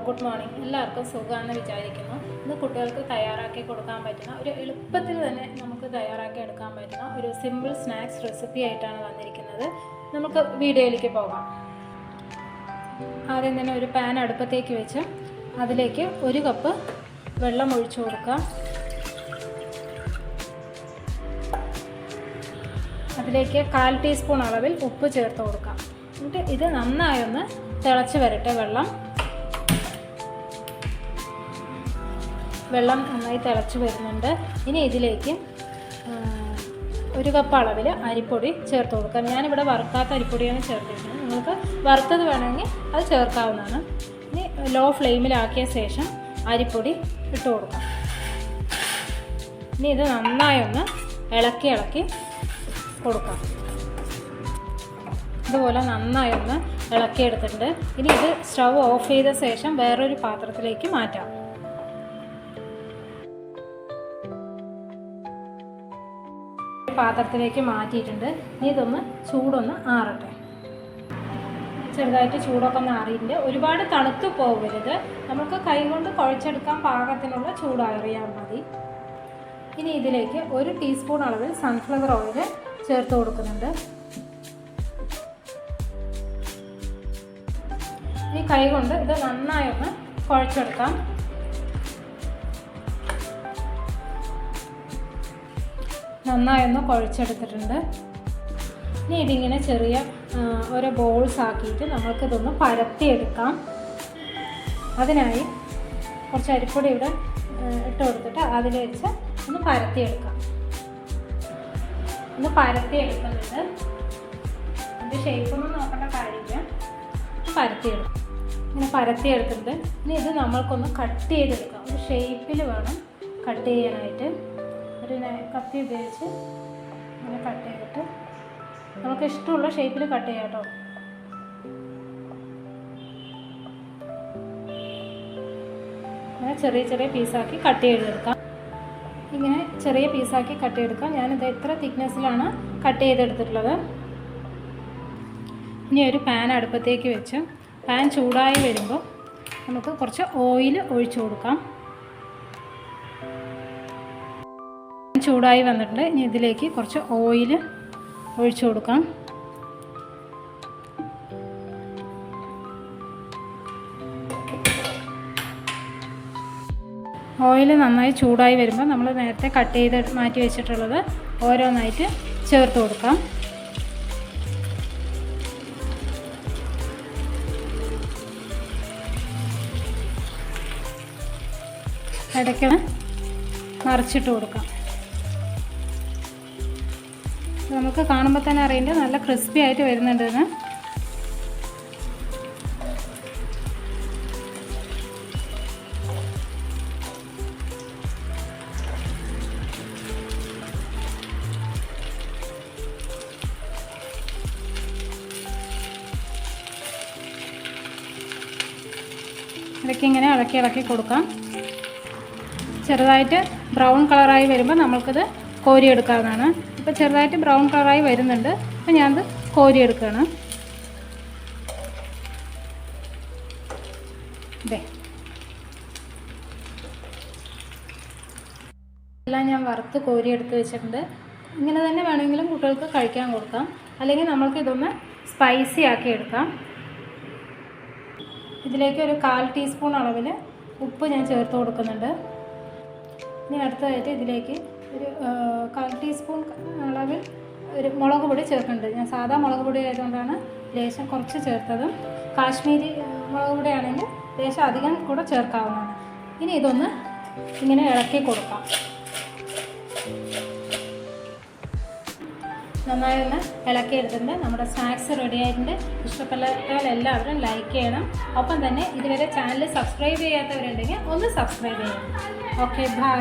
Good morning. എല്ലാവർക്കും സുഖമാണെന്ന് വിചാരിക്കുന്നു. ഇന്ന് കുട്ടികൾക്ക് തയ്യാറാക്കി കൊടുക്കാൻ പറ്റുന്ന ഒരു എളുപ്പത്തിൽ തന്നെ നമുക്ക് തയ്യാറാക്കി എടുക്കാൻ പറ്റുന്ന ഒരു സിമ്പിൾ സ്നാക്സ് റെസിപ്പി ആയിട്ടാണ് വന്നിരിക്കുന്നത്. നമുക്ക് വീഡിയോയിലേക്ക് പോകാം. ആദ്യം തന്നെ ഒരു പാൻ അടുപ്പത്തേക്ക് വെച്ച് അതിലേക്ക് 1 കപ്പ് വെള്ളം ഒഴിച്ചു കൊടുക്കാം. അതിലേക്ക് 1/4 ടീസ്പൂൺ അളവിൽ ഉപ്പ് ചേർത്ത് കൊടുക്കാം. എന്നിട്ട് ഇത് നന്നായി ഒന്ന് തിളച്ച് വരട്ടെ. വെള്ളം നന്നായി തിളച്ച് വരുന്നുണ്ട്. ഇനി ഇതിലേക്ക് 1 കപ്പ് അളവിൽ അരിപ്പൊടി ചേർത്ത് കൊടുക്കാം. ഞാനിവിടെ വറുക്കാത്ത അരിപ്പൊടിയാണ് ചേർത്തിരിക്കുന്നത്. നിങ്ങൾക്ക് വറുത്തത് വേണമെങ്കിൽ അത് ചേർക്കാവുന്നതാണ്. ഇനി ലോ ഫ്ലെയിമിലാക്കിയ ശേഷം അരിപ്പൊടി ഇട്ട് കൊടുക്കാം. ഇനി ഇത് നന്നായി ഒന്ന് ഇളക്കി കൊടുക്കാം. ഇതുപോലെ നന്നായി ഒന്ന് ഇളക്കിയെടുത്തിട്ടുണ്ട്. ഇനി ഇത് സ്റ്റൗ ഓഫ് ചെയ്ത ശേഷം വേറൊരു പാത്രത്തിലേക്ക് മാറ്റാം. പാത്രത്തിലേക്ക് മാറ്റിയിട്ടുണ്ട്. ഇനി ഇതൊന്ന് ചൂടൊന്ന് ആറട്ടെ. ചെറുതായിട്ട് ചൂടൊക്കെ ഒന്ന് ആറിയിട്ടുണ്ട്. ഒരുപാട് തണുത്ത് പോകരുത്. നമുക്ക് കൈകൊണ്ട് കുഴച്ചെടുക്കാൻ പാകത്തിനുള്ള ചൂടാറിയാൽ മതി. ഇനി ഇതിലേക്ക് 1 ടീസ്പൂൺ അളവിൽ സൺഫ്ലവർ ഓയിൽ ചേർത്ത് കൊടുക്കുന്നുണ്ട്. ഈ കൈ കൊണ്ട് ഇത് നന്നായി ഒന്ന് കുഴച്ചെടുക്കാം. നന്നായി ഒന്ന് കുഴച്ചെടുത്തിട്ടുണ്ട്. ഇനി ഇതിങ്ങനെ ചെറിയ ഓരോ ബോൾസ് ആക്കിയിട്ട് നമ്മൾക്കിതൊന്ന് പരത്തിയെടുക്കാം. അതിനായി കുറച്ച് അരിപ്പൊടി ഇവിടെ ഇട്ട് കൊടുത്തിട്ട് അതിൽ വെച്ച് ഒന്ന് പരത്തിയെടുക്കാം. ഒന്ന് പരത്തിയെടുക്കുന്നുണ്ട്. ഇതിൻ്റെ ഷേപ്പൊന്നും നോക്കേണ്ട കാര്യമില്ല. പരത്തിയെടുക്കും. ഇങ്ങനെ പരത്തിയെടുത്തിട്ടുണ്ട്. ഇനി ഇത് നമ്മൾക്കൊന്ന് കട്ട് ചെയ്തെടുക്കാം. ഒരു ഷേപ്പിൽ വേണം കട്ട് ചെയ്യാനായിട്ട്. ഒരു കത്തി ഉപയോഗിച്ച് ഇങ്ങനെ കട്ട് ചെയ്തിട്ട് നമുക്ക് ഇഷ്ടമുള്ള ഷേപ്പിൽ കട്ട് ചെയ്യാം കേട്ടോ. ഇങ്ങനെ ചെറിയ പീസാക്കി കട്ട് ചെയ്തെടുക്കാം. ഇങ്ങനെ ചെറിയ പീസാക്കി കട്ട് ചെയ്തെടുക്കാം. ഞാനിത് ഇത്ര തിക്നെസ്സിലാണ് കട്ട് ചെയ്തെടുത്തിട്ടുള്ളത്. ഇനി ഒരു പാൻ അടുപ്പത്തേക്ക് വെച്ച് പാൻ ചൂടായി വരുമ്പോൾ നമുക്ക് കുറച്ച് ഓയിൽ ഒഴിച്ചു കൊടുക്കാം. ചൂടായി വന്നിട്ടുണ്ട്. ഇനി ഇതിലേക്ക് കുറച്ച് ഓയിൽ ഒഴിച്ചു കൊടുക്കാം. ഓയിൽ നന്നായി ചൂടായി വരുമ്പോൾ നമ്മൾ നേരത്തെ കട്ട് ചെയ്ത് മാറ്റി വെച്ചിട്ടുള്ളത് ഓരോന്നായിട്ട് ചേർത്ത് കൊടുക്കാം. ഇടയ്ക്ക് മറിച്ചിട്ട് കൊടുക്കാം. നമുക്ക് കാണുമ്പോൾ തന്നെ അറിയുന്നത് നല്ല ക്രിസ്പി ആയിട്ട് വരുന്നുണ്ടെന്ന്. ഇടയ്ക്ക് ഇങ്ങനെ ഇളക്കി കൊടുക്കാം. ചെറുതായിട്ട് ബ്രൗൺ കളറായി വരുമ്പോൾ നമ്മൾക്കിത് കോരിയെടുക്കാവുന്നതാണ്. ഇപ്പോൾ ചെറുതായിട്ട് ബ്രൗൺ കളറായി വരുന്നുണ്ട്. അപ്പോൾ ഞാനത് കോരിയെടുക്കുകയാണ്. എല്ലാം ഞാൻ വറുത്ത് കോരിയെടുത്ത് വെച്ചിട്ടുണ്ട്. ഇങ്ങനെ തന്നെ വേണമെങ്കിലും കുട്ടികൾക്ക് കഴിക്കാൻ കൊടുക്കാം. അല്ലെങ്കിൽ നമ്മൾക്ക് ഇതൊന്ന് സ്പൈസി ആക്കി എടുക്കാം. ഇതിലേക്ക് ഒരു 1/4 ടീസ്പൂൺ അളവിൽ ഉപ്പ് ഞാൻ ചേർത്ത് കൊടുക്കുന്നുണ്ട്. ഇനി അടുത്തതായിട്ട് ഇതിലേക്ക് ഒരു 1/4 ടീസ്പൂൺ അളവിൽ ഒരു മുളക് പൊടി ചേർക്കുന്നുണ്ട്. ഞാൻ സാധാ മുളക് പൊടി ആയതുകൊണ്ടാണ് ലേശം കുറച്ച് ചേർത്തത്. കാശ്മീരി മുളക് പൊടി ആണെങ്കിൽ ലേശം അധികം കൂടെ ചേർക്കാവുന്നതാണ്. ഇനി ഇതൊന്ന് ഇങ്ങനെ ഇളക്കി കൊടുക്കാം. നന്നായി ഒന്ന് ഇളക്കി എടുത്തിട്ടുണ്ട്. നമ്മുടെ സ്നാക്സ് റെഡി ആയിട്ടുണ്ട്. ഇഷ്ടപ്പെട്ടാൽ എല്ലാവരും ലൈക്ക് ചെയ്യണം. ഒപ്പം തന്നെ ഇതുവരെ ചാനൽ സബ്സ്ക്രൈബ് ചെയ്യാത്തവരുണ്ടെങ്കിൽ ഒന്ന് സബ്സ്ക്രൈബ് ചെയ്യണം. Okay, by.